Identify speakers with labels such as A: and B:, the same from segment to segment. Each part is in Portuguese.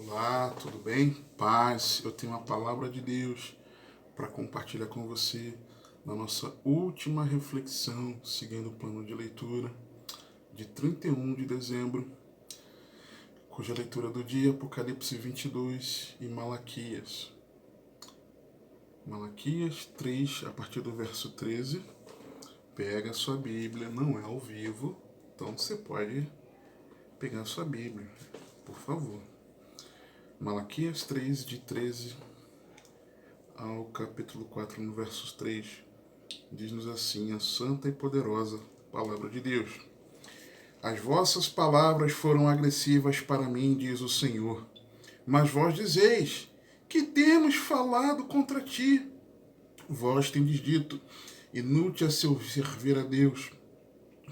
A: Olá, tudo bem? Paz, eu tenho uma palavra de Deus para compartilhar com você na nossa última reflexão, seguindo o plano de leitura de 31 de dezembro, cuja leitura do dia é Apocalipse 22 e Malaquias. Malaquias 3, a partir do verso 13. Pega a sua Bíblia, não é ao vivo, então você pode pegar a sua Bíblia, por favor. Malaquias 3, de 13 ao capítulo 4, no versos 3, diz-nos assim a santa e poderosa palavra de Deus. As vossas palavras foram agressivas para mim, diz o Senhor. Mas vós dizeis, que temos falado contra ti? Vós tendes dito, inútil é servir a Deus,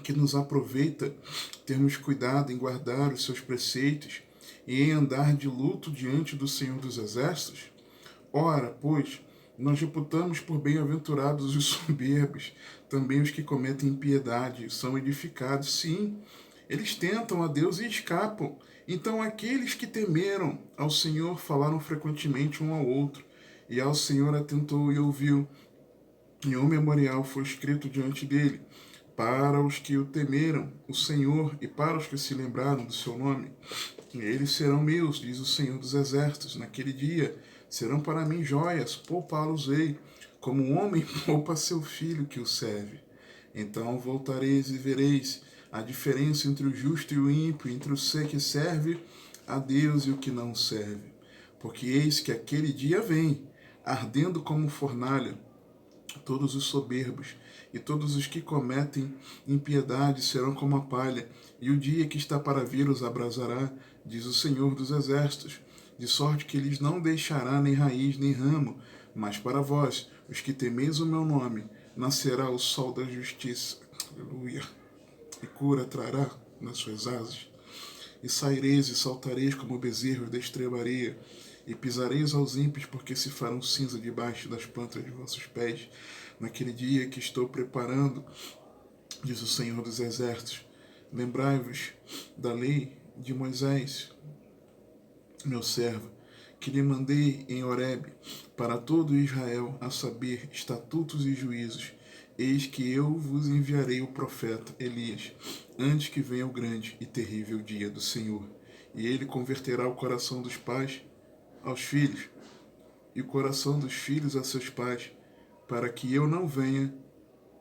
A: que nos aproveita termos cuidado em guardar os seus preceitos e em andar de luto diante do Senhor dos Exércitos? Ora, pois, nós reputamos por bem-aventurados os soberbos, também os que cometem impiedade são edificados. Sim, eles tentam a Deus e escapam. Então aqueles que temeram ao Senhor falaram frequentemente um ao outro, e ao Senhor atentou e ouviu, e um memorial foi escrito diante dele, para os que o temeram, o Senhor, e para os que se lembraram do seu nome. E eles serão meus, diz o Senhor dos Exércitos, naquele dia. Serão para mim joias, poupá-los-ei, como um homem poupa seu filho que o serve. Então voltareis e vereis a diferença entre o justo e o ímpio, entre o ser que serve a Deus e o que não serve. Porque eis que aquele dia vem, ardendo como fornalha, todos os soberbos e todos os que cometem impiedade serão como a palha, e o dia que está para vir os abrasará, diz o Senhor dos Exércitos, de sorte que lhes não deixará nem raiz nem ramo. Mas para vós, os que temeis o meu nome, nascerá o sol da justiça. Aleluia. E cura trará nas suas asas. E saireis e saltareis como bezerros da estrebaria, e pisareis aos ímpios, porque se farão cinza debaixo das plantas de vossos pés, naquele dia que estou preparando, diz o Senhor dos Exércitos. Lembrai-vos da lei de Moisés, meu servo, que lhe mandei em Horebe para todo Israel, a saber, estatutos e juízos. Eis que eu vos enviarei o profeta Elias, antes que venha o grande e terrível dia do Senhor. E ele converterá o coração dos pais aos filhos, e o coração dos filhos a seus pais, para que eu não venha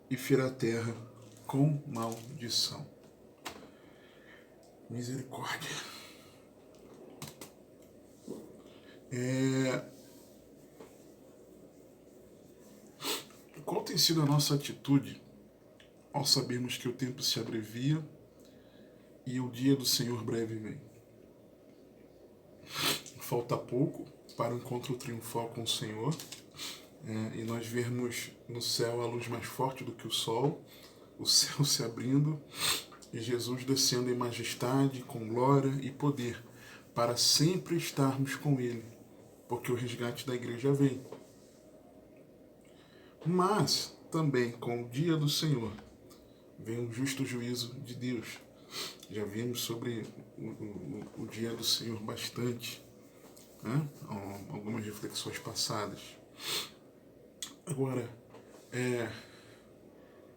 A: e fira a terra com maldição. Misericórdia. Qual tem sido a nossa atitude ao sabermos que o tempo se abrevia e o dia do Senhor breve vem? Falta pouco para o encontro triunfal com o Senhor, e nós vermos no céu a luz mais forte do que o sol, o céu se abrindo e Jesus descendo em majestade, com glória e poder, para sempre estarmos com Ele, porque o resgate da igreja vem. Mas também com o dia do Senhor vem o justo juízo de Deus. Já vimos sobre o dia do Senhor bastante, né? Algumas reflexões passadas. Agora,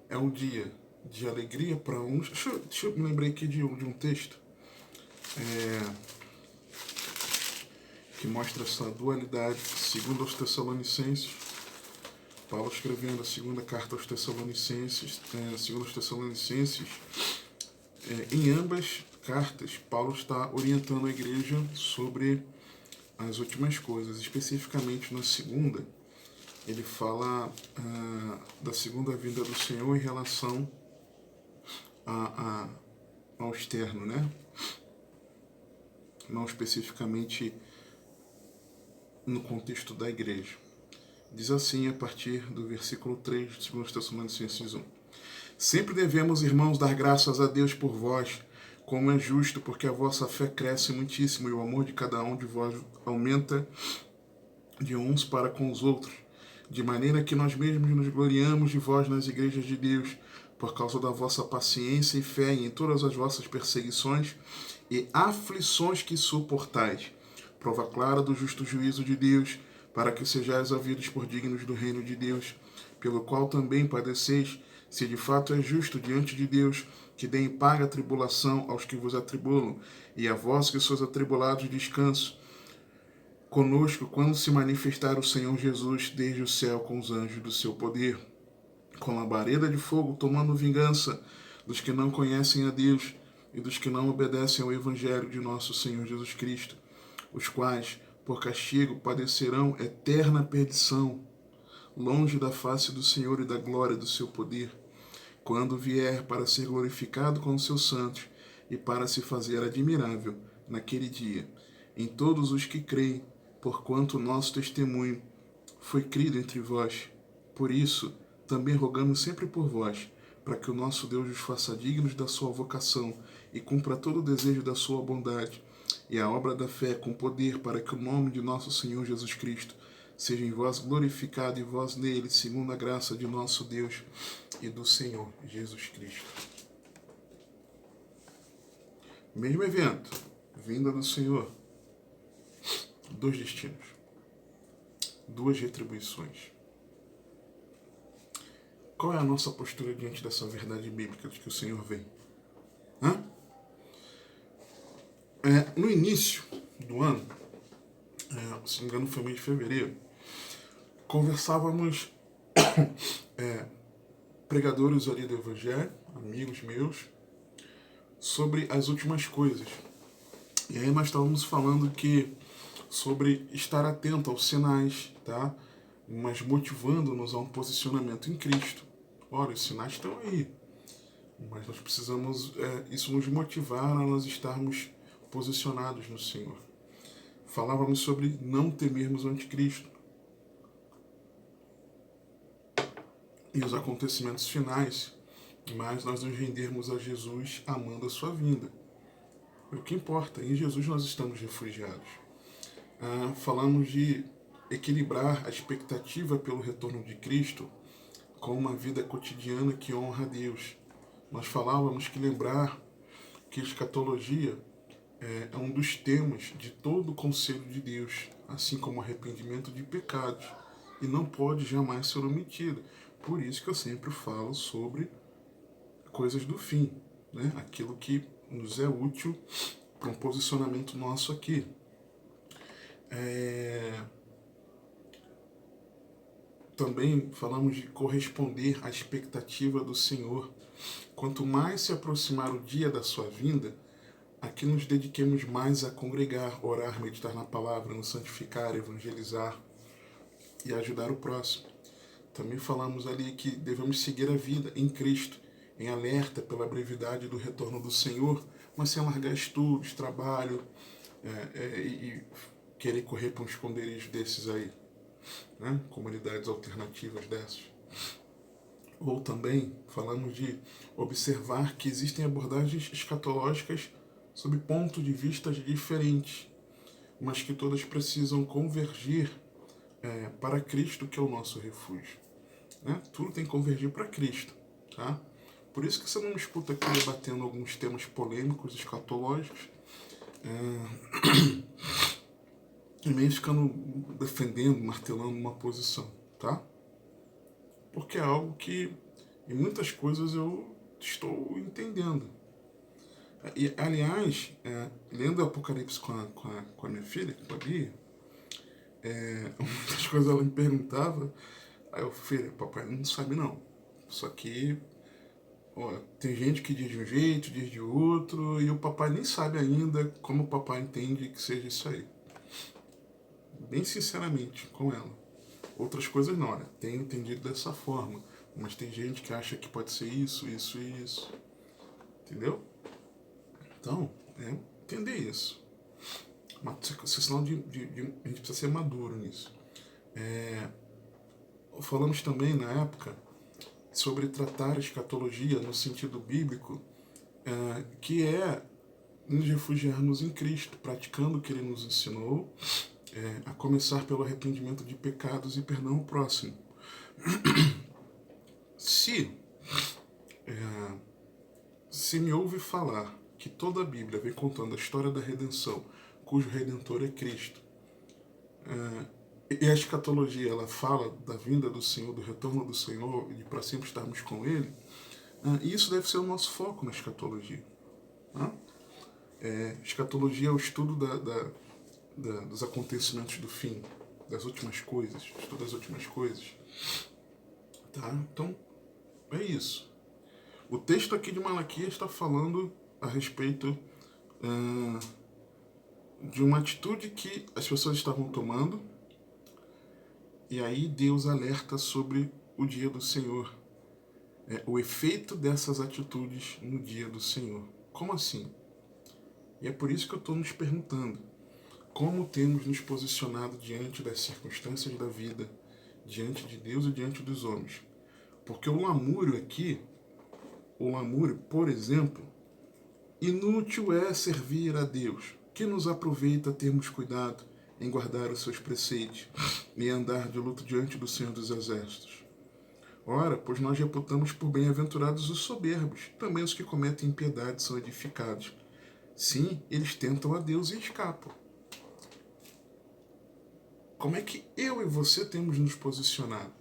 A: é um dia de alegria para uns. Deixa eu me lembrar aqui de um texto que mostra essa dualidade, segundo aos Tessalonicenses. Paulo escrevendo a segunda carta aos Tessalonicenses, em ambas cartas, Paulo está orientando a igreja sobre as últimas coisas. Especificamente na segunda, ele fala da segunda vinda do Senhor em relação ao externo, né? Não especificamente no contexto da igreja. Diz assim a partir do versículo 3 de 2 Tessalonicenses 1. Sempre devemos, irmãos, dar graças a Deus por vós, como é justo, porque a vossa fé cresce muitíssimo e o amor de cada um de vós aumenta de uns para com os outros, de maneira que nós mesmos nos gloriamos de vós nas igrejas de Deus, por causa da vossa paciência e fé em todas as vossas perseguições e aflições que suportais, prova clara do justo juízo de Deus, para que sejais havidos por dignos do reino de Deus, pelo qual também padeceis, se de fato é justo diante de Deus, que deem paga a tribulação aos que vos atribulam, e a vós que sois atribulados descanso, conosco quando se manifestar o Senhor Jesus desde o céu com os anjos do seu poder, com labareda de fogo, tomando vingança dos que não conhecem a Deus e dos que não obedecem ao Evangelho de nosso Senhor Jesus Cristo, os quais, por castigo, padecerão eterna perdição, longe da face do Senhor e da glória do seu poder, quando vier para ser glorificado com os seus santos e para se fazer admirável naquele dia em todos os que creem, porquanto o nosso testemunho foi crido entre vós. Por isso, também rogamos sempre por vós, para que o nosso Deus os faça dignos da sua vocação e cumpra todo o desejo da sua bondade e a obra da fé com poder, para que o nome de nosso Senhor Jesus Cristo seja em vós glorificado e vós nele, segundo a graça de nosso Deus e do Senhor Jesus Cristo. Mesmo evento, vinda do Senhor, dois destinos, duas retribuições. Qual é a nossa postura diante dessa verdade bíblica de que o Senhor vem? No início do ano, se não me engano foi mês de fevereiro, conversávamos, pregadores ali do Evangelho, amigos meus, sobre as últimas coisas. E aí nós estávamos falando sobre estar atento aos sinais, tá? Mas motivando-nos a um posicionamento em Cristo. Ora, os sinais estão aí, mas nós precisamos, isso nos motivar a nós estarmos posicionados no Senhor. Falávamos sobre não temermos o anticristo e os acontecimentos finais, mas nós nos rendermos a Jesus amando a sua vinda. O que importa, em Jesus nós estamos refugiados. Falamos de equilibrar a expectativa pelo retorno de Cristo com uma vida cotidiana que honra a Deus. Nós falávamos que lembrar que a escatologia é um dos temas de todo o conselho de Deus, assim como o arrependimento de pecados, e não pode jamais ser omitido. Por isso que eu sempre falo sobre coisas do fim, né? Aquilo que nos é útil para um posicionamento nosso aqui. Também falamos de corresponder à expectativa do Senhor. Quanto mais se aproximar o dia da sua vinda, a que nos dediquemos mais a congregar, orar, meditar na palavra, nos santificar, evangelizar e ajudar o próximo. Também falamos ali que devemos seguir a vida em Cristo, em alerta pela brevidade do retorno do Senhor, mas sem largar estudos, trabalho e querer correr para um esconderijo desses aí, né? Comunidades alternativas dessas. Ou também falamos de observar que existem abordagens escatológicas sob pontos de vista diferentes, mas que todas precisam convergir para Cristo, que é o nosso refúgio. Né? Tudo tem que convergir para Cristo. Tá? Por isso que você não me escuta aqui debatendo alguns temas polêmicos, escatológicos, e nem ficando defendendo, martelando uma posição. Tá? Porque é algo que, em muitas coisas, eu estou entendendo. E, aliás, lendo o Apocalipse com a minha filha, com a Bia, muitas coisas ela me perguntava, aí eu falei, papai não sabe não. Só que tem gente que diz de um jeito, diz de outro, e o papai nem sabe ainda como o papai entende que seja isso aí. Bem sinceramente com ela. Outras coisas não, tenho entendido dessa forma, mas tem gente que acha que pode ser isso, isso e isso. Entendeu? Então, entender isso. Senão a gente precisa ser maduro nisso. Falamos também, na época, sobre tratar a escatologia no sentido bíblico, que é nos refugiarmos em Cristo, praticando o que Ele nos ensinou, a começar pelo arrependimento de pecados e perdão ao próximo. Se me ouve falar que toda a Bíblia vem contando a história da redenção cujo Redentor é Cristo. E a escatologia, ela fala da vinda do Senhor, do retorno do Senhor, e para sempre estarmos com Ele. E isso deve ser o nosso foco na escatologia. Escatologia é o estudo dos acontecimentos do fim, das últimas coisas, estudo das últimas coisas. Tá? Então, é isso. O texto aqui de Malaquias está falando a respeito de uma atitude que as pessoas estavam tomando, e aí Deus alerta sobre o dia do Senhor, o efeito dessas atitudes no dia do Senhor. Como assim? E é por isso que eu estou nos perguntando, como temos nos posicionado diante das circunstâncias da vida, diante de Deus e diante dos homens? Porque o lamúrio aqui, por exemplo, inútil é servir a Deus, que nos aproveita termos cuidado em guardar os seus preceitos e andar de luto diante do Senhor dos Exércitos. Ora, pois nós reputamos por bem-aventurados os soberbos, também os que cometem impiedade são edificados. Sim, eles tentam a Deus e escapam. Como é que eu e você temos nos posicionado?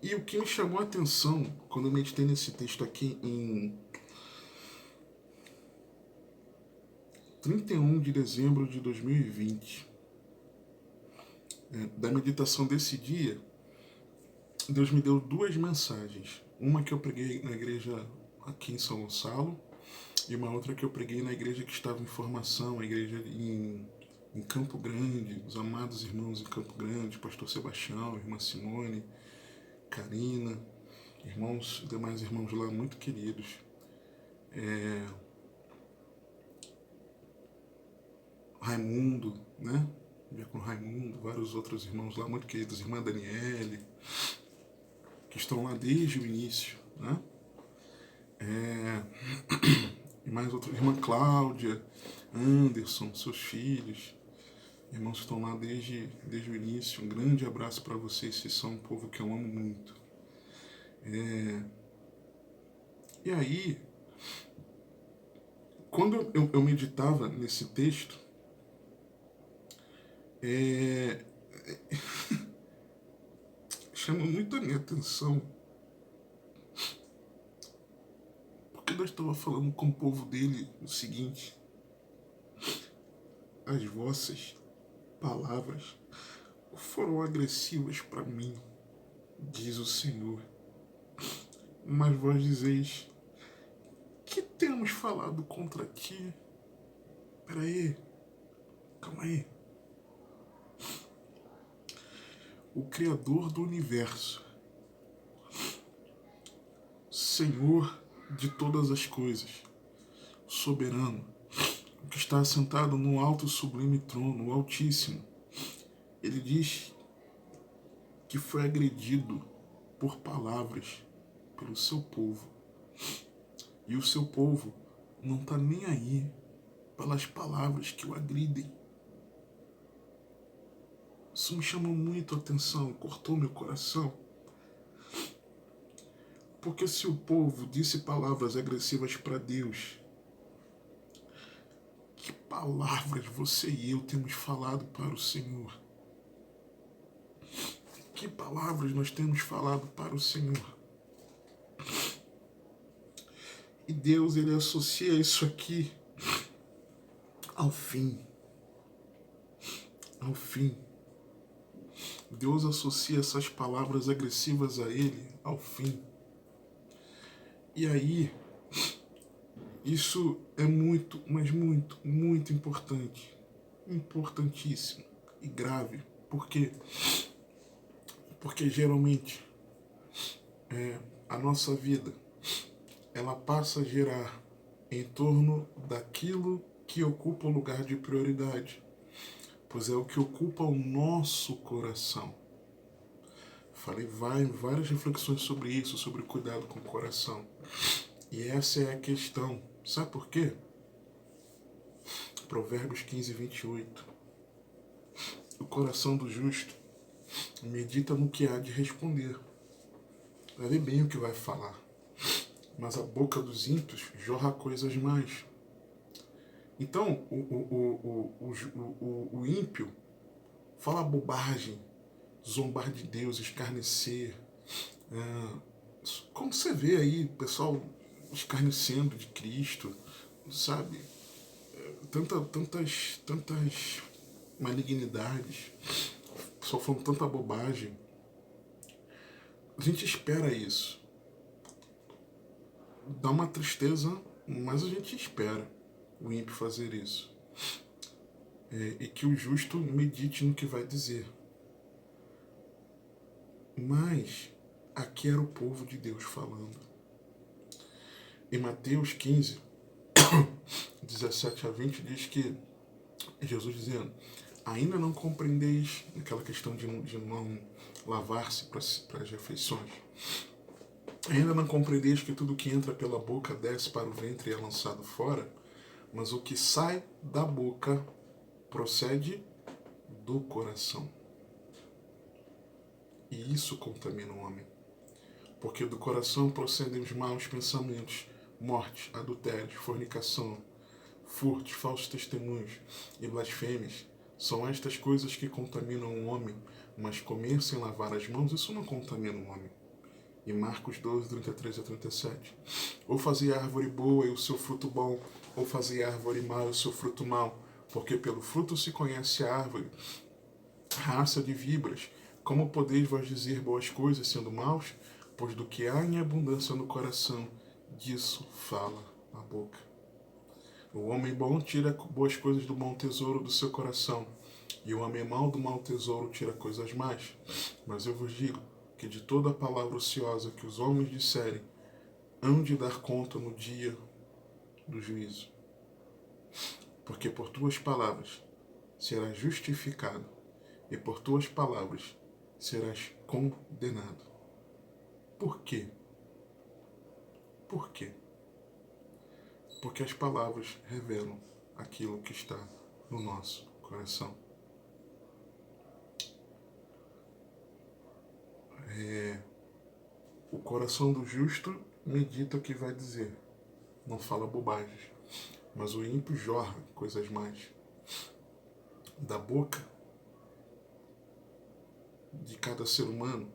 A: E o que me chamou a atenção quando eu meditei nesse texto aqui em 31 de dezembro de 2020, da meditação desse dia, Deus me deu duas mensagens. Uma que eu preguei na igreja aqui em São Gonçalo e uma outra que eu preguei na igreja que estava em formação, a igreja em Campo Grande, os amados irmãos em Campo Grande, pastor Sebastião, irmã Simone, Karina, demais irmãos lá muito queridos. Raimundo, né? Com Raimundo, vários outros irmãos lá muito queridos, irmã Daniele, que estão lá desde o início, né? E mais outros, irmã Cláudia, Anderson, seus filhos, irmãos que estão lá desde o início. Um grande abraço para vocês, vocês são um povo que eu amo muito. E aí, quando eu meditava nesse texto, chama muito a minha atenção, porque Deus estava falando com o povo dele o seguinte: as vossas palavras foram agressivas para mim, diz o Senhor, mas vós dizeis: que temos falado contra ti? Peraí, calma aí. O Criador do Universo, Senhor de todas as coisas, soberano, que está assentado no alto e sublime trono, o Altíssimo, ele diz que foi agredido por palavras pelo seu povo. E o seu povo não está nem aí pelas palavras que o agridem. Isso me chamou muito a atenção, cortou meu coração. Porque se o povo disse palavras agressivas para Deus, que palavras você e eu temos falado para o Senhor? Que palavras nós temos falado para o Senhor? E Deus, ele associa isso aqui ao fim. Ao fim. Deus associa essas palavras agressivas a ele ao fim. E aí, isso é muito, mas muito, muito importante. Importantíssimo e grave. Por quê? Porque geralmente a nossa vida, ela passa a girar em torno daquilo que ocupa o lugar de prioridade, pois é o que ocupa o nosso coração. Falei várias reflexões sobre isso, sobre cuidado com o coração. E essa é a questão. Sabe por quê? Provérbios 15, 28. O coração do justo medita no que há de responder. Vai ver bem o que vai falar. Mas a boca dos ímpios jorra coisas mais. Então, o ímpio fala bobagem, zombar de Deus, escarnecer. Como você vê aí, o pessoal escarnecendo de Cristo, sabe? Tantas malignidades, o pessoal falando tanta bobagem. A gente espera isso. Dá uma tristeza, mas a gente espera o ímpio fazer isso. E que o justo medite no que vai dizer. Mas aqui era o povo de Deus falando. Em Mateus 15, 17 a 20, diz que Jesus dizendo: ainda não compreendeis aquela questão de não lavar-se para as refeições. Ainda não compreendeis que tudo que entra pela boca desce para o ventre e é lançado fora, mas o que sai da boca procede do coração. E isso contamina o homem. Porque do coração procedem os maus pensamentos, morte, adultério, fornicação, furtos, falsos testemunhos e blasfêmias. São estas coisas que contaminam o homem, mas comer sem lavar as mãos, isso não contamina o homem. Em Marcos 12, 33 a 37. Ou fazia a árvore boa e o seu fruto bom, ou fazia a árvore má e o seu fruto mau, porque pelo fruto se conhece a árvore. Raça de víboras, como podeis vós dizer boas coisas sendo maus? Pois do que há em abundância no coração, disso fala a boca. O homem bom tira boas coisas do bom tesouro do seu coração, e o homem mau do mau tesouro tira coisas más. Mas eu vos digo que de toda a palavra ociosa que os homens disserem, hão de dar conta no dia do juízo. Porque por tuas palavras serás justificado, e por tuas palavras serás condenado. Por quê? Por quê? Porque as palavras revelam aquilo que está no nosso coração. O coração do justo medita o que vai dizer, não fala bobagens, mas o ímpio jorra coisas más. Da boca de cada ser humano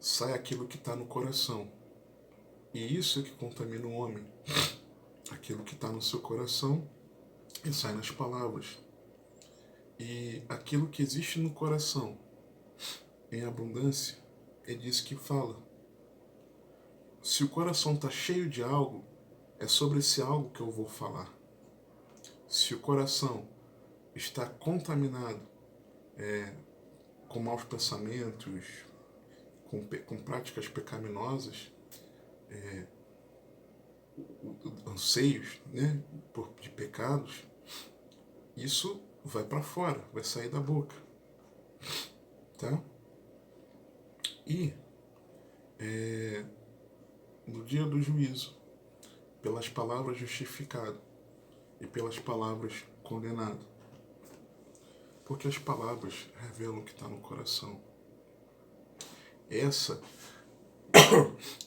A: sai aquilo que está no coração. E isso é que contamina o homem. Aquilo que está no seu coração e sai nas palavras. E aquilo que existe no coração, em abundância, é disso que fala. Se o coração está cheio de algo, é sobre esse algo que eu vou falar. Se o coração está contaminado com maus pensamentos, com práticas pecaminosas, anseios, né, de pecados, isso vai para fora, vai sair da boca, tá? E no dia do juízo, pelas palavras justificado e pelas palavras condenado, porque as palavras revelam o que está no coração. Essa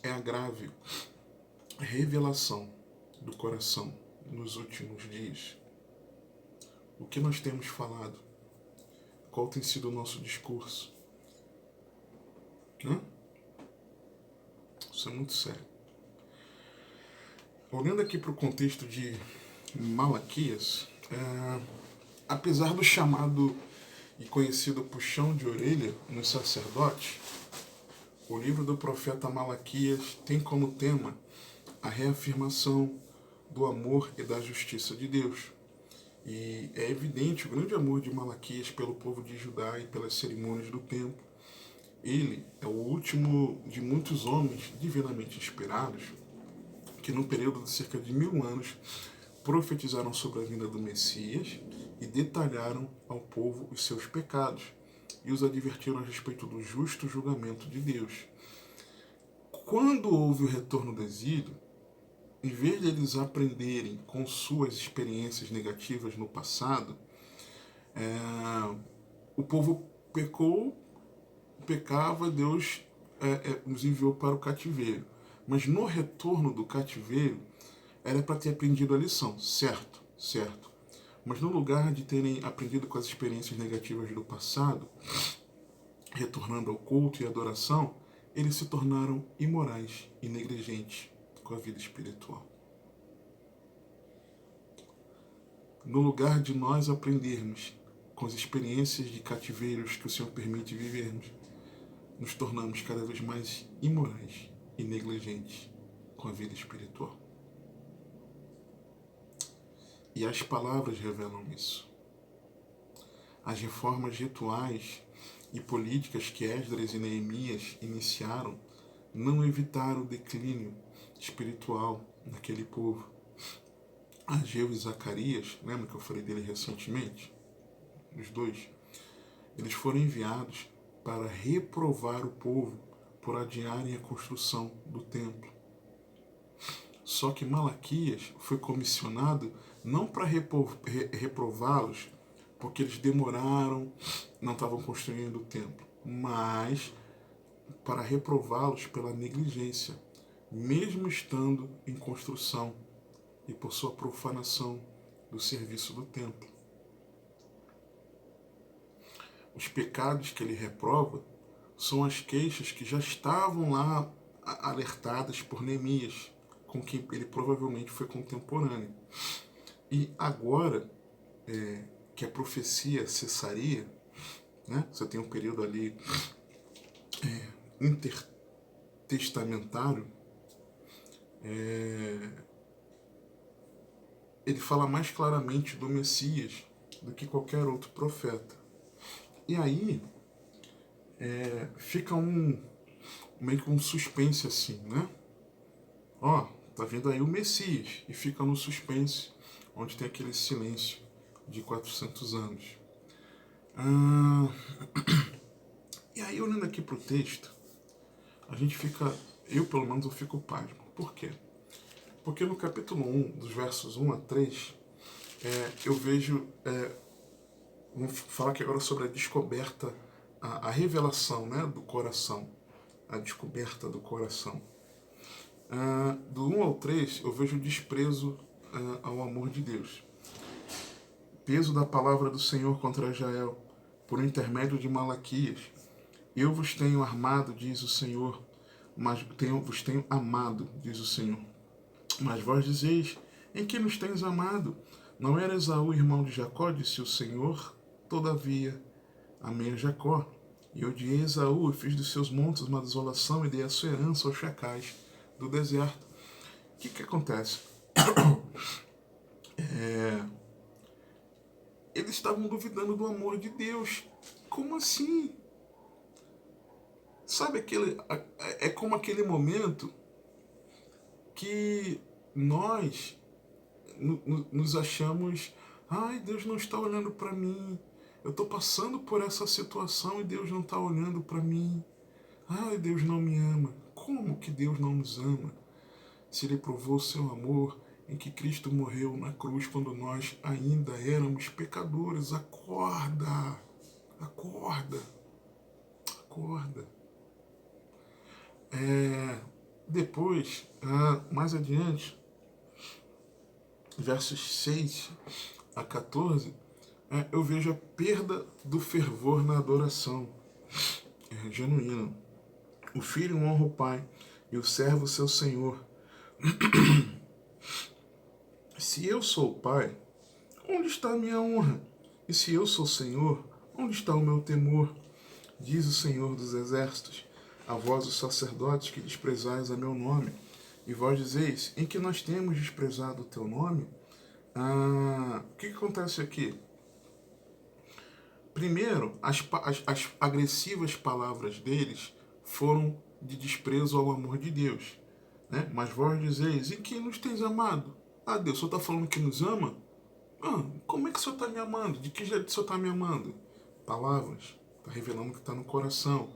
A: é a grave revelação do coração nos últimos dias. O que nós temos falado? Qual tem sido o nosso discurso? Isso é muito sério. Olhando aqui para o contexto de Malaquias, apesar do chamado e conhecido puxão de orelha nos sacerdotes, o livro do profeta Malaquias tem como tema a reafirmação do amor e da justiça de Deus. E é evidente o grande amor de Malaquias pelo povo de Judá e pelas cerimônias do templo. Ele é o último de muitos homens divinamente inspirados que no período de cerca de 1000 anos profetizaram sobre a vinda do Messias e detalharam ao povo os seus pecados e os advertiram a respeito do justo julgamento de Deus. Quando houve o retorno do exílio, em vez de eles aprenderem com suas experiências negativas no passado, o povo pecava, Deus os enviou para o cativeiro. Mas no retorno do cativeiro, Era para ter aprendido a lição, certo, certo. Mas no lugar de terem aprendido com as experiências negativas do passado, retornando ao culto e adoração, eles se tornaram imorais e negligentes com a vida espiritual. No lugar de nós aprendermos com as experiências de cativeiros que o Senhor permite vivermos, nos tornamos cada vez mais imorais e negligentes com a vida espiritual. E as palavras revelam isso. As reformas rituais e políticas que Esdras e Neemias iniciaram não evitaram o declínio espiritual naquele povo. Ageu e Zacarias, lembra que eu falei dele recentemente? Os dois. Eles foram enviados para reprovar o povo por adiarem a construção do templo. Só que Malaquias foi comissionado não para reprová-los, porque eles demoraram, não estavam construindo o templo, mas para reprová-los pela negligência, mesmo estando em construção e por sua profanação do serviço do templo. Os pecados que ele reprova são as queixas que já estavam lá alertadas por Neemias, com quem ele provavelmente foi contemporâneo. E agora que a profecia cessaria, né? Você tem um período ali intertestamentário, ele fala mais claramente do Messias do que qualquer outro profeta. E aí fica meio que um suspense assim, né? Ó, tá vendo aí o Messias, e fica no suspense, onde tem aquele silêncio de 400 anos. E aí, olhando aqui pro texto, a gente fica, eu pelo menos eu fico pasmo. Por quê? Porque no capítulo 1, dos versos 1 a 3, eu vejo, vamos falar aqui agora sobre a descoberta, a revelação, né, do coração, a descoberta do coração. Do 1 ao 3, eu vejo o desprezo ao amor de Deus. Peso da palavra do Senhor contra Israel, por intermédio de Malaquias. Eu vos tenho armado, diz o Senhor, mas vos tenho amado, diz o Senhor. Mas vós dizeis, em que nos tens amado? Não era Esaú irmão de Jacó, disse o Senhor? Todavia, amei a Jacó, e odiei Esaú, e fiz dos seus montes uma desolação, e dei a sua herança aos chacais do deserto. O que acontece? Eles estavam duvidando do amor de Deus. Como assim? Sabe, é como aquele momento que nós nos achamos, ai, Deus não está olhando para mim, eu estou passando por essa situação e Deus não está olhando para mim, ai, Deus não me ama. Como que Deus não nos ama? Se Ele provou o seu amor em que Cristo morreu na cruz quando nós ainda éramos pecadores. Acorda, acorda, acorda. Depois, mais adiante, versos 6 a 14, eu vejo a perda do fervor na adoração genuína. O filho honra o pai e o servo seu senhor. Se eu sou o pai, onde está a minha honra? E se eu sou o Senhor, onde está o meu temor? Diz o Senhor dos exércitos, a vós os sacerdotes que desprezais a meu nome. E vós dizeis, em que nós temos desprezado o teu nome? O que acontece aqui? Primeiro, as agressivas palavras deles foram de desprezo ao amor de Deus. Né? Mas vós dizeis, em que nos tens amado? Deus, o Senhor está falando que nos ama? Como é que o Senhor está me amando? De que jeito o Senhor está me amando? Palavras. Está revelando que está no coração.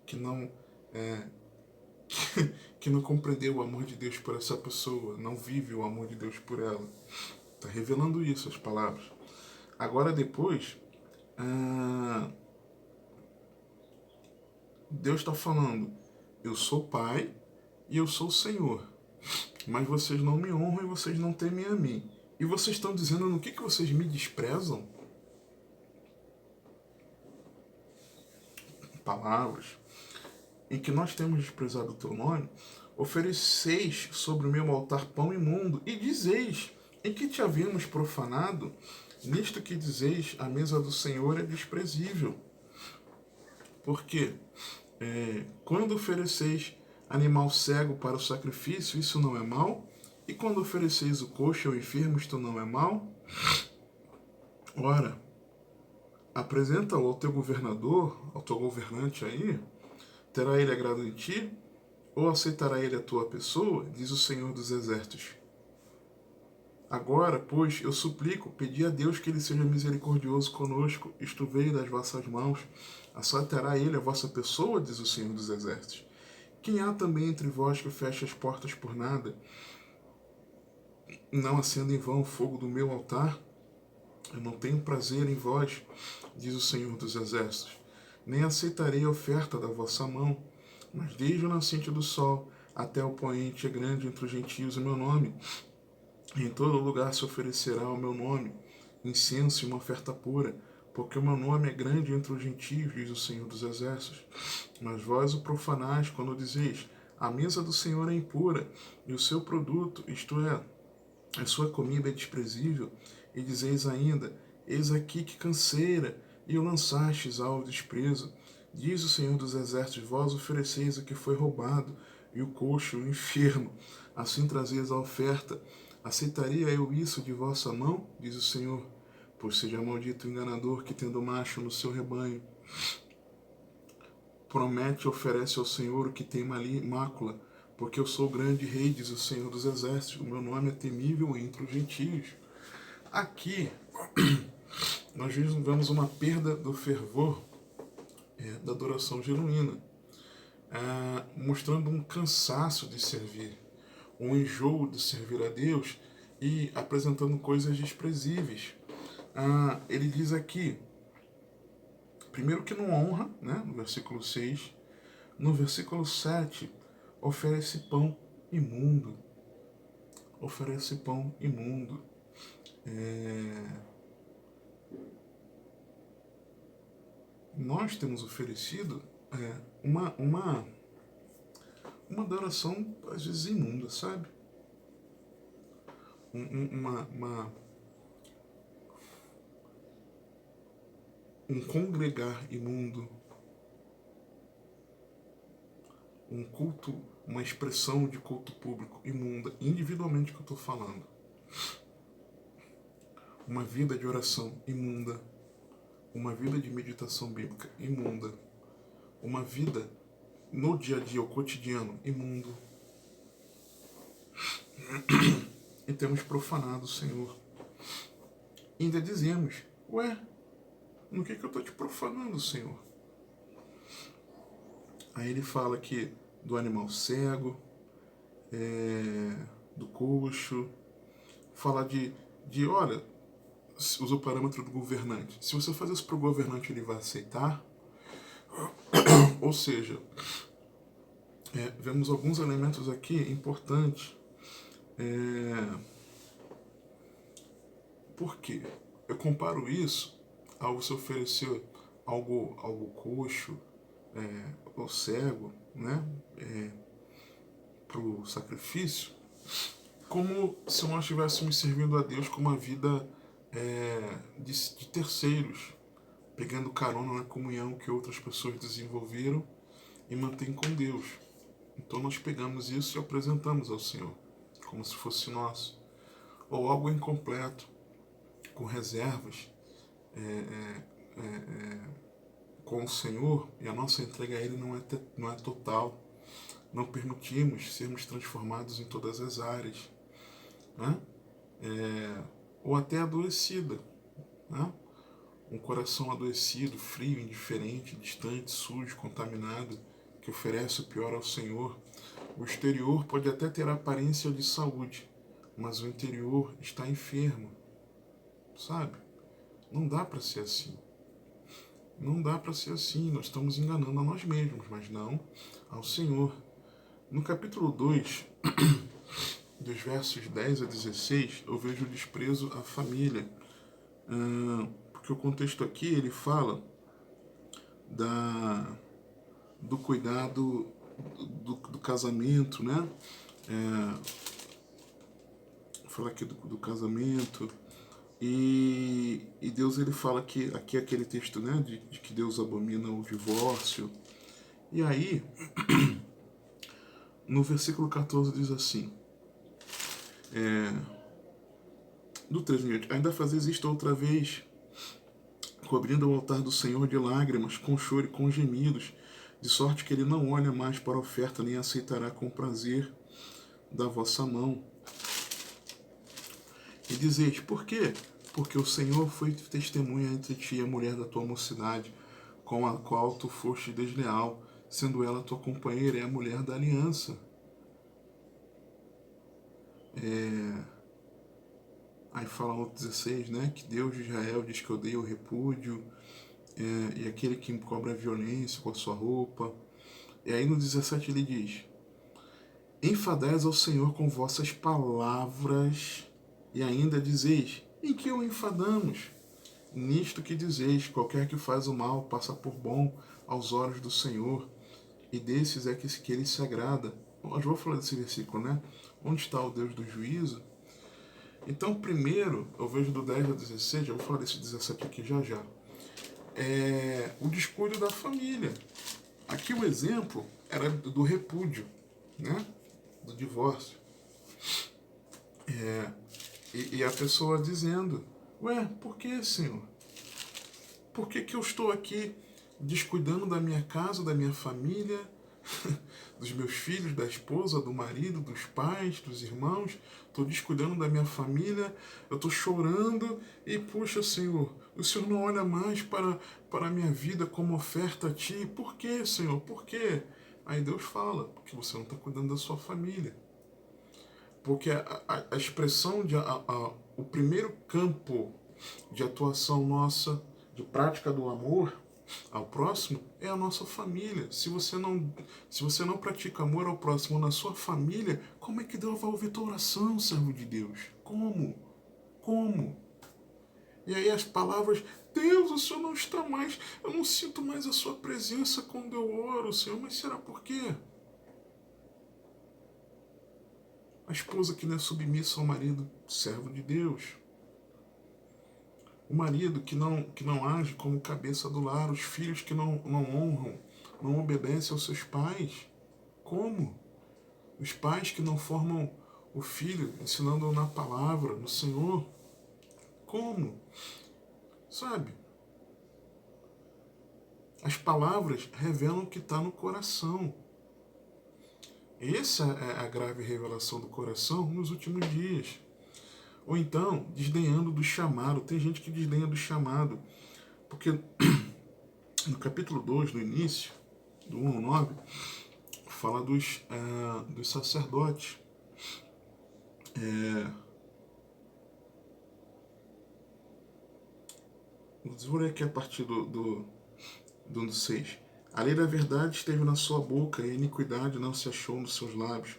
A: Que não que não compreendeu o amor de Deus por essa pessoa. Não vive o amor de Deus por ela. Está revelando isso, as palavras. Agora depois, Deus está falando, eu sou Pai e eu sou o Senhor. mas vocês não me honram e vocês não temem a mim. E vocês estão dizendo no que vocês me desprezam? Palavras em que nós temos desprezado o teu nome, ofereceis sobre o meu altar pão imundo, e dizeis, em que te havíamos profanado? Nisto que dizeis, a mesa do Senhor é desprezível. Porque quando ofereceis animal cego para o sacrifício, isso não é mal? E quando ofereceis o coxo ao enfermo, isto não é mal? Ora, apresenta-o ao teu governador, ao teu governante aí, terá ele agrado em ti? Ou aceitará ele a tua pessoa? Diz o Senhor dos Exércitos. Agora, pois, eu suplico, pedi a Deus que ele seja misericordioso conosco, isto veio das vossas mãos, aceitará ele a vossa pessoa, diz o Senhor dos Exércitos. Quem há também entre vós que fecha as portas por nada, não acenda em vão o fogo do meu altar? Eu não tenho prazer em vós, diz o Senhor dos Exércitos, nem aceitarei a oferta da vossa mão, mas desde o nascente do sol até o poente é grande entre os gentios o meu nome. Em todo lugar se oferecerá o meu nome, incenso e uma oferta pura, porque o meu nome é grande entre os gentios, diz o Senhor dos Exércitos. Mas vós o profanais quando dizeis, a mesa do Senhor é impura, e o seu produto, isto é, a sua comida é desprezível, e dizeis ainda, eis aqui que canseira, e o lançastes ao desprezo. Diz o Senhor dos Exércitos, vós ofereceis o que foi roubado, e o coxo, o enfermo, assim trazeis a oferta. Aceitaria eu isso de vossa mão? Diz o Senhor, pois seja maldito o enganador que, tendo macho no seu rebanho, promete e oferece ao Senhor o que tem mácula, porque eu sou o grande rei, diz o Senhor dos Exércitos, o meu nome é temível entre os gentios. Aqui, nós vemos uma perda do fervor da adoração genuína, mostrando um cansaço de servir, um enjoo de servir a Deus e apresentando coisas desprezíveis. Ele diz aqui, primeiro que não honra, né, no versículo 6, no versículo 7, oferece pão imundo. Oferece pão imundo. Nós temos oferecido uma adoração, às vezes, imunda, sabe? Um congregar imundo, um culto, uma expressão de culto público imunda, individualmente que eu estou falando. Uma vida de oração imunda, uma vida de meditação bíblica imunda, uma vida no dia a dia, o cotidiano, imundo. E temos profanado o Senhor. E ainda dizemos, no que eu estou te profanando, Senhor? Aí ele fala aqui do animal cego, do coxo, fala de olha, usa o parâmetro do governante. Se você fazer isso para o governante, ele vai aceitar? Ou seja, vemos alguns elementos aqui importantes. Por quê? Eu comparo isso ao você oferecer algo coxo ou cego, né, para o sacrifício, como se nós estivéssemos servindo a Deus com uma vida de terceiros, pegando carona na comunhão que outras pessoas desenvolveram e mantêm com Deus. Então nós pegamos isso e apresentamos ao Senhor, como se fosse nosso. Ou algo incompleto, com reservas, com o Senhor, e a nossa entrega a Ele não é total. Não permitimos sermos transformados em todas as áreas, né? Ou até adoecida, né? Um coração adoecido, frio, indiferente, distante, sujo, contaminado, que oferece o pior ao Senhor. O exterior pode até ter a aparência de saúde, mas o interior está enfermo, sabe? Não dá para ser assim. Não dá para ser assim. Nós estamos enganando a nós mesmos, mas não ao Senhor. No capítulo 2 dos versos 10 a 16, eu vejo o desprezo à família. Porque o contexto aqui, ele fala do cuidado do casamento, né? Fala aqui do casamento. E Deus, ele fala que aqui é aquele texto, né, de que Deus abomina o divórcio. E aí, no versículo 14 diz assim, do 13 em diante, ainda fazeis isto outra vez, cobrindo o altar do Senhor de lágrimas, com choro e com gemidos, de sorte que ele não olha mais para a oferta, nem aceitará com prazer da vossa mão. E dizeis, por quê? Porque o Senhor foi testemunha entre ti e a mulher da tua mocidade, com a qual tu foste desleal, sendo ela tua companheira e a mulher da aliança. Aí fala no 16, né, que Deus de Israel diz que odeia o repúdio, e aquele que cobra violência com a sua roupa. E aí no 17 ele diz, enfadais ao Senhor com vossas palavras, e ainda dizeis, em que o enfadamos? Nisto que dizeis, qualquer que faz o mal passa por bom aos olhos do Senhor, e desses é que ele se agrada. Eu vou falar desse versículo, né? Onde está o Deus do juízo? Então, primeiro, eu vejo do 10 ao 16, eu vou falar desse 17 aqui já já. O descuido da família. Aqui o exemplo era do repúdio, né? Do divórcio. E a pessoa dizendo, ué, por que, Senhor? Por que eu estou aqui descuidando da minha casa, da minha família, dos meus filhos, da esposa, do marido, dos pais, dos irmãos? Estou descuidando da minha família, eu estou chorando e, puxa, Senhor, o Senhor não olha mais para a minha vida como oferta a Ti. Por quê, Senhor? Por quê? Aí Deus fala, porque você não está cuidando da sua família. Porque a expressão, o primeiro campo de atuação nossa, de prática do amor ao próximo, é a nossa família. Se você não pratica amor ao próximo na sua família, como é que Deus vai ouvir tua oração, servo de Deus? Como? E aí as palavras, Deus, o Senhor não está mais, eu não sinto mais a sua presença quando eu oro, Senhor, mas será por quê? A esposa que não é submissa ao marido, servo de Deus. O marido que não age como cabeça do lar, os filhos que não honram, não obedecem aos seus pais. Como? Os pais que não formam o filho, ensinando-o na palavra, no Senhor. Como? Sabe? As palavras revelam o que está no coração. Essa é a grave revelação do coração nos últimos dias. Ou então, desdenhando do chamado. Tem gente que desdenha do chamado. Porque no capítulo 2, no início, do 1 ao 9, fala dos sacerdotes. Vou ler aqui a partir do 6. A lei da verdade esteve na sua boca, e a iniquidade não se achou nos seus lábios.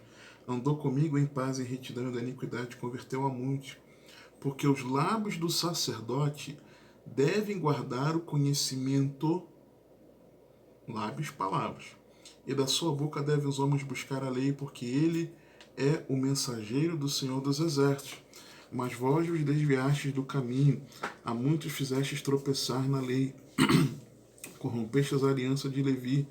A: Andou comigo em paz e retidão, da iniquidade converteu a muitos. Porque os lábios do sacerdote devem guardar o conhecimento, lábios, palavras. E da sua boca devem os homens buscar a lei, porque ele é o mensageiro do Senhor dos Exércitos. Mas vós os desviastes do caminho, a muitos fizestes tropeçar na lei. Corrompestes a aliança de Levi,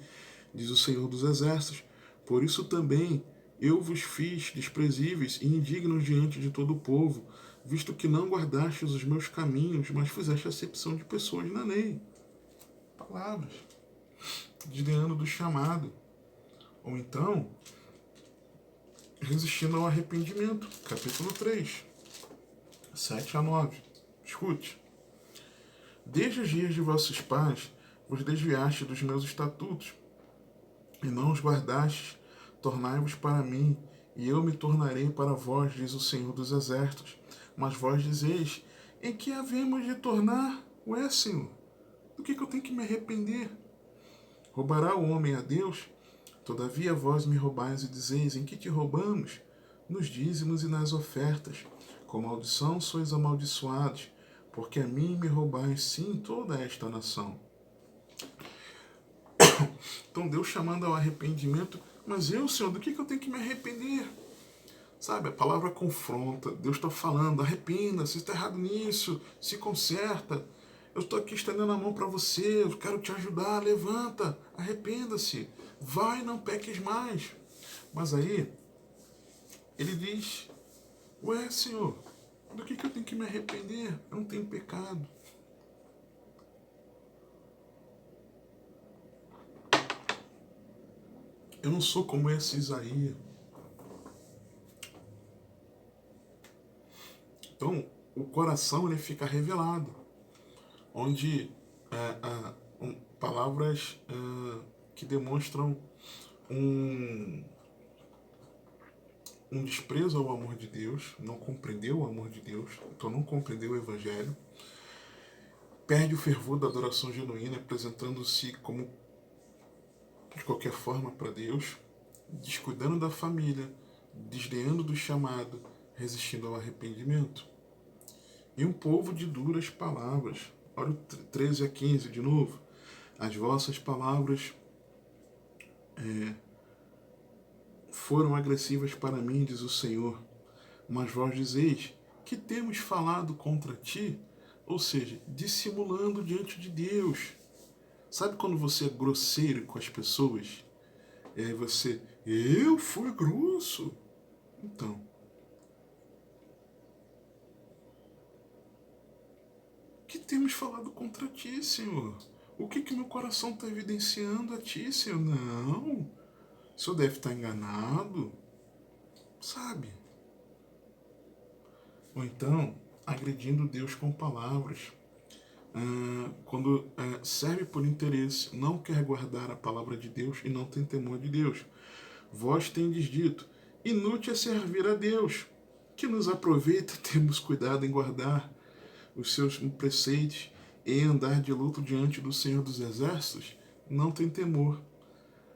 A: diz o Senhor dos Exércitos. Por isso também eu vos fiz desprezíveis e indignos diante de todo o povo, visto que não guardastes os meus caminhos, mas fizeste acepção de pessoas na lei. Palavras. Desdenhando do chamado. Ou então, resistindo ao arrependimento. Capítulo 3, 7 a 9. Escute. Desde os dias de vossos pais, vos desviaste dos meus estatutos, e não os guardastes. Tornai-vos para mim, e eu me tornarei para vós, diz o Senhor dos Exércitos. Mas vós dizeis, em que havemos de tornar? Ué, Senhor, do que eu tenho que me arrepender? Roubará o homem a Deus? Todavia vós me roubais e dizeis, em que te roubamos? nos dízimos e nas ofertas. Com maldição sois amaldiçoados, porque a mim me roubais sim toda esta nação. Então Deus chamando ao arrependimento, mas eu, Senhor, do que eu tenho que me arrepender? Sabe, a palavra confronta, Deus está falando, arrependa, você está errado nisso, se conserta. Eu estou aqui estendendo a mão para você, eu quero te ajudar, levanta, arrependa-se, vai, não peques mais. Mas aí, ele diz, ué, Senhor, do que eu tenho que me arrepender? Eu não tenho pecado. Eu não sou como esse Isaías. Então, o coração ele fica revelado, onde palavras que demonstram um desprezo ao amor de Deus, não compreendeu o amor de Deus, então não compreendeu o Evangelho, perde o fervor da adoração genuína, apresentando-se como de qualquer forma para Deus, descuidando da família, desdenhando do chamado, resistindo ao arrependimento. E um povo de duras palavras. Olha o 13 a 15 de novo. As vossas palavras foram agressivas para mim, diz o Senhor. Mas vós dizeis que temos falado contra ti, ou seja, dissimulando diante de Deus. Sabe quando você é grosseiro com as pessoas? E aí você, eu fui grosso. Então, que temos falado contra ti, Senhor? O que meu coração está evidenciando a ti, Senhor? Não, o Senhor deve estar enganado, sabe? Ou então, agredindo Deus com palavras. Quando serve por interesse, não quer guardar a palavra de Deus e não tem temor de Deus. Vós tendes dito, inútil é servir a Deus, que nos aproveita termos cuidado em guardar os seus preceitos e andar de luto diante do Senhor dos Exércitos, não tem temor,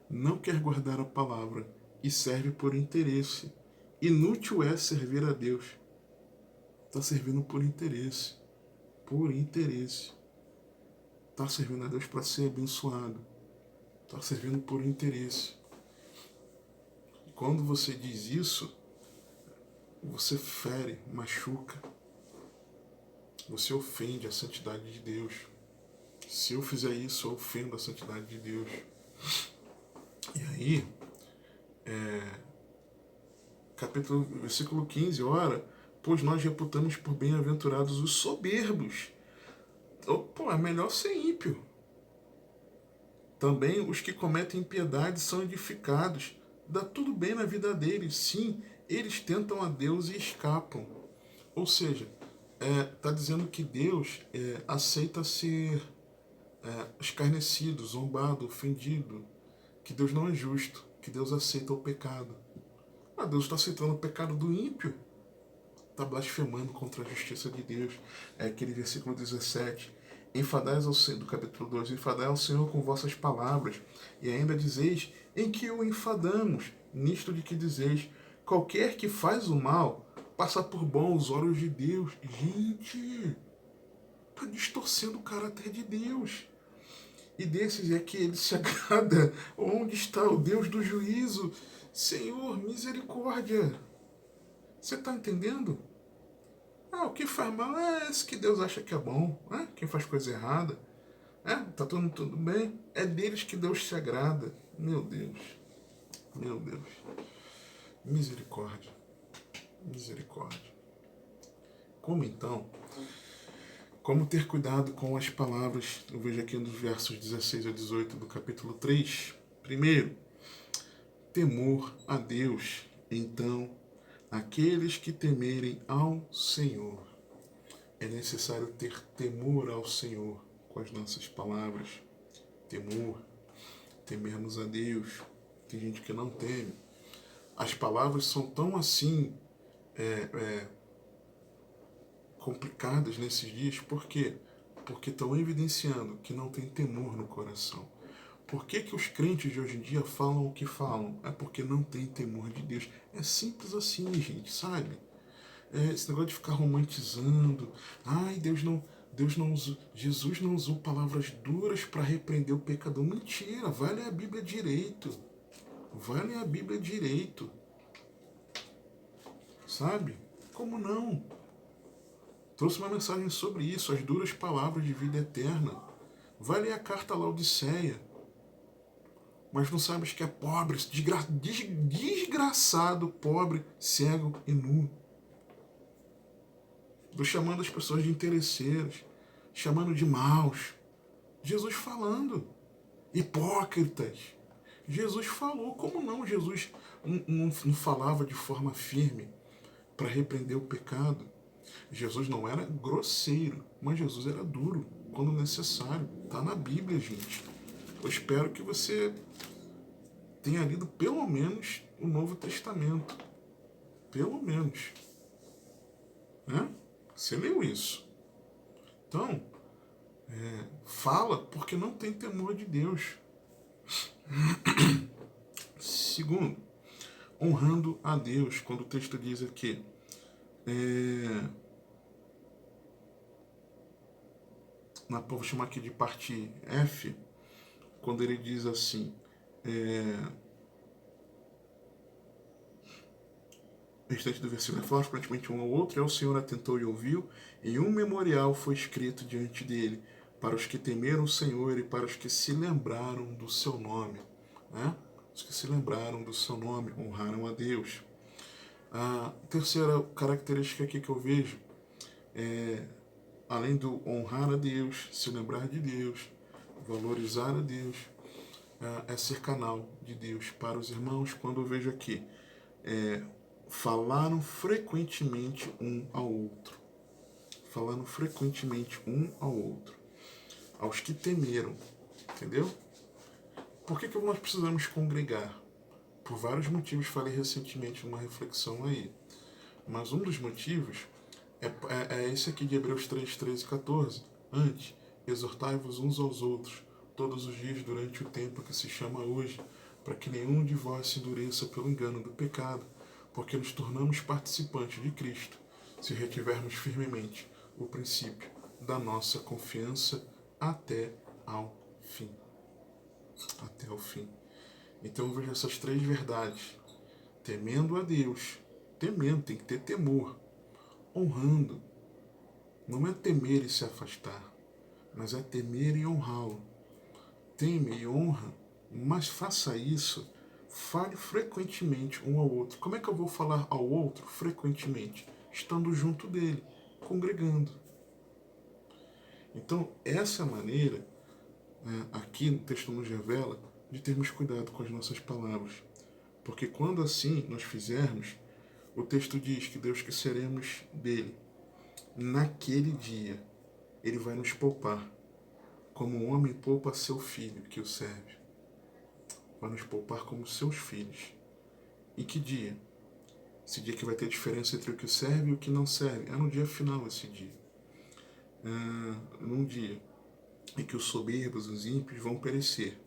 A: não quer guardar a palavra e serve por interesse. Inútil é servir a Deus. Está servindo por interesse. Por interesse. Está servindo a Deus para ser abençoado. Está servindo por interesse. E quando você diz isso, você fere, machuca. Você ofende a santidade de Deus. Se eu fizer isso, eu ofendo a santidade de Deus. E aí, versículo 15, ora, pois nós reputamos por bem-aventurados os soberbos. Pô, é melhor ser ímpio. Também os que cometem impiedade são edificados. Dá tudo bem na vida deles. Sim, eles tentam a Deus e escapam. Ou seja, está dizendo que Deus aceita ser escarnecido, zombado, ofendido. Que Deus não é justo. Que Deus aceita o pecado. Mas Deus está aceitando o pecado do ímpio. Está blasfemando contra a justiça de Deus. É aquele versículo 17. Enfadais ao Senhor, do capítulo 2, enfadai ao Senhor com vossas palavras, e ainda dizeis, em que o enfadamos, nisto de que dizeis, qualquer que faz o mal, passa por bom os olhos de Deus. Gente, está distorcendo o caráter de Deus. E desses é que ele se agrada. Onde está o Deus do juízo? Senhor, misericórdia. Você está entendendo? O que faz mal é esse que Deus acha que é bom. Quem faz coisa errada. Tá tudo bem. É deles que Deus se agrada. Meu Deus. Meu Deus. Misericórdia. Misericórdia. Como então? Como ter cuidado com as palavras? Eu vejo aqui nos versos 16 a 18 do capítulo 3. Primeiro, temor a Deus. Então, aqueles que temerem ao Senhor. É necessário ter temor ao Senhor com as nossas palavras. Temor. Temermos a Deus. Tem gente que não teme. As palavras são tão assim complicadas nesses dias. Por quê? Porque estão evidenciando que não tem temor no coração. Por que que os crentes de hoje em dia falam o que falam? É porque não tem temor de Deus. É simples assim, gente, sabe? Esse negócio de ficar romantizando. Ai, Deus não usou, Jesus não usou palavras duras para repreender o pecador. Mentira, vai ler a Bíblia direito. Vai ler a Bíblia direito. Sabe? Como não? Trouxe uma mensagem sobre isso, as duras palavras de vida eterna. Vai ler a carta a Laodiceia. Mas não sabes que é pobre, desgraçado, pobre, cego e nu. Estou chamando as pessoas de interesseiros, chamando de maus. Jesus falando. Hipócritas. Jesus falou. Como não? Jesus não falava de forma firme para repreender o pecado. Jesus não era grosseiro, mas Jesus era duro quando necessário. Está na Bíblia, gente. Eu espero que você tenha lido pelo menos o Novo Testamento. Pelo menos. Né? Você leu isso. Então, fala porque não tem temor de Deus. Segundo, honrando a Deus, quando o texto diz aqui, vou chamar aqui de parte F, quando ele diz assim, o restante do versículo é falar aparentemente um ao outro, e o Senhor atentou e ouviu, e um memorial foi escrito diante dele, para os que temeram o Senhor e para os que se lembraram do seu nome. Né? Os que se lembraram do seu nome, honraram a Deus. A terceira característica aqui que eu vejo é, além do honrar a Deus, se lembrar de Deus, valorizar a Deus, é ser canal de Deus para os irmãos. Quando eu vejo aqui, falaram frequentemente um ao outro. Falaram frequentemente um ao outro. Aos que temeram, entendeu? Por que nós precisamos congregar? Por vários motivos, falei recentemente numa reflexão aí. Mas um dos motivos é esse aqui de Hebreus 3, 13 e 14. Antes, exortai-vos uns aos outros, todos os dias durante o tempo que se chama hoje, para que nenhum de vós se endureça pelo engano do pecado, porque nos tornamos participantes de Cristo, se retivermos firmemente o princípio da nossa confiança até ao fim. Até ao fim. Então eu vejo essas três verdades. Temendo a Deus. Temendo, tem que ter temor. Honrando. Não é temer e se afastar, mas é temer e honrá-lo. Teme e honra, mas faça isso. Fale frequentemente um ao outro. Como é que eu vou falar ao outro frequentemente? Estando junto dele, congregando. Então, essa é a maneira, aqui no texto nos revela, de termos cuidado com as nossas palavras. Porque quando assim nós fizermos, o texto diz que Deus que seremos dele. Naquele dia, ele vai nos poupar, como um homem poupa seu filho que o serve. Vai nos poupar como seus filhos. E que dia? Esse dia que vai ter diferença entre o que serve e o que não serve. É no dia final esse dia. Num dia em que os soberbos, os ímpios vão perecer,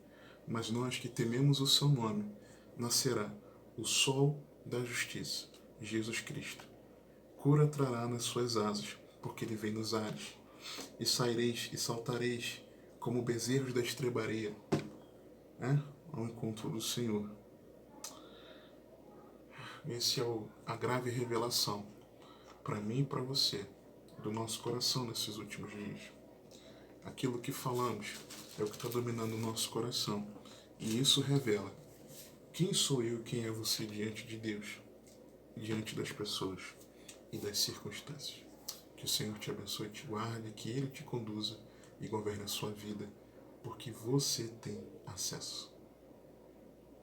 A: mas nós que tememos o seu nome, nascerá o sol da justiça, Jesus Cristo. Cura trará nas suas asas, porque ele vem nos ares. E saireis e saltareis como bezerros da estrebaria, ao encontro do Senhor. Esse é a grave revelação para mim e para você do nosso coração nesses últimos dias. Aquilo que falamos é o que está dominando o nosso coração. E isso revela quem sou eu e quem é você diante de Deus, diante das pessoas e das circunstâncias. Que o Senhor te abençoe e te guarde, que Ele te conduza e governe a sua vida, porque você tem acesso.